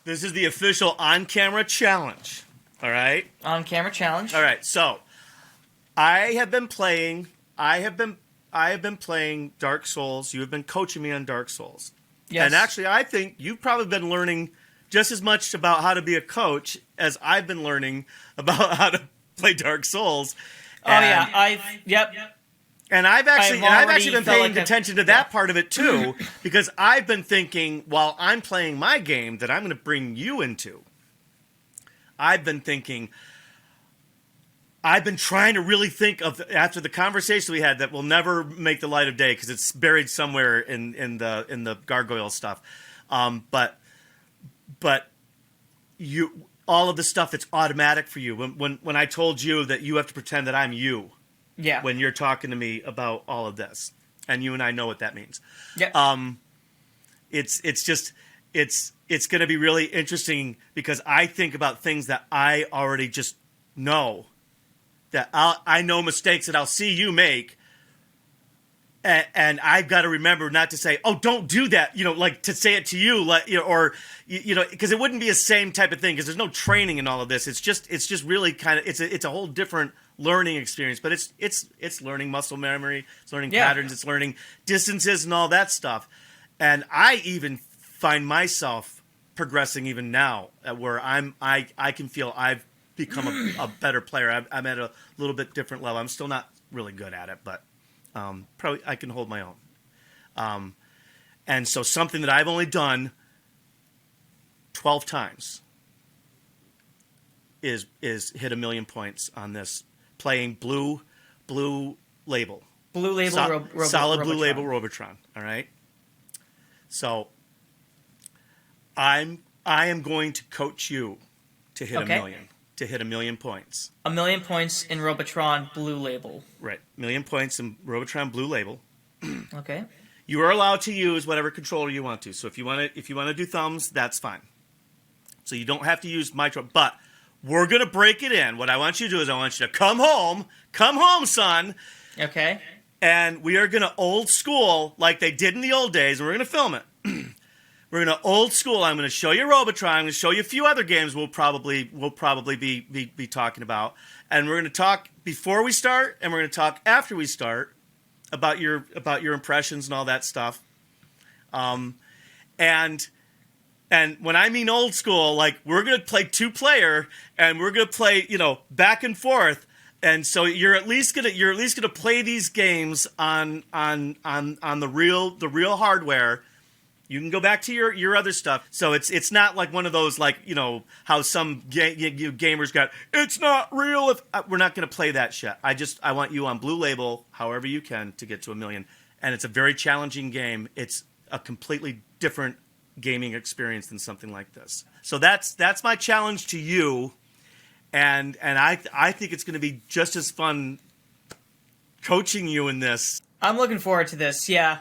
This is the official on-camera challenge. All right? On-camera challenge. All right. So, I have been playing Dark Souls. You have been coaching me on Dark Souls. Yes. And actually, I think you've probably been learning just as much about how to be a coach as I've been learning about how to play Dark Souls. Yep. And I've actually been felt paying like attention to that part of it too, because I've been thinking while I'm playing my game that I'm going to bring you into. I've been trying to really think of after the conversation we had that will never make the light of day because it's buried somewhere in the gargoyle stuff. But you all of the stuff that's automatic for you when I told you that you have to pretend that I'm you. Yeah. When you're talking to me about all of this, and you and I know what that means. Yeah. It's going to be really interesting because I think about things that I already just know. That I know mistakes that I'll see you make, and I've got to remember not to say, "Oh, don't do that." Like to say it to you, like because it wouldn't be the same type of thing because there's no training in all of this. It's just really kind of it's a whole different learning experience. But it's learning muscle memory, it's learning patterns, it's learning distances and all that stuff. And I even find myself progressing even now, where I can feel I've become a better player. I'm at a little bit different level. I'm still not really good at it, but probably I can hold my own. And so something that I've only done 12 times is hit 1 million points on this playing blue label. Blue label solid Robotron. Blue label Robotron. All right. So I am going to coach you to hit 1 million. To hit 1 million points. 1 million points in Robotron Blue Label. Right. 1 million points in Robotron Blue Label. Okay. You are allowed to use whatever controller you want to. So if you want to do thumbs, that's fine. So you don't have to use Mitro, but we're going to break it in. What I want you to do is I want you to come home, son. Okay. And we are going to old school like they did in the old days, and we're going to film it. We're going to old school. I'm going to show you Robotron. I'm going to show you a few other games we'll probably be talking about. And we're going to talk before we start, and we're going to talk after we start about your impressions and all that stuff. And when I mean old school, like we're going to play 2-player, and we're going to play back and forth. And so you're at least gonna play these games on the real hardware. You can go back to your other stuff. So it's not like one of those how some gamers got. It's not real. If we're not going to play that shit. I want you on Blue Label, however you can, to get to 1 million. And it's a very challenging game. It's a completely different gaming experience than something like this. So that's my challenge to you. And I think it's going to be just as fun coaching you in this. I'm looking forward to this. Yeah.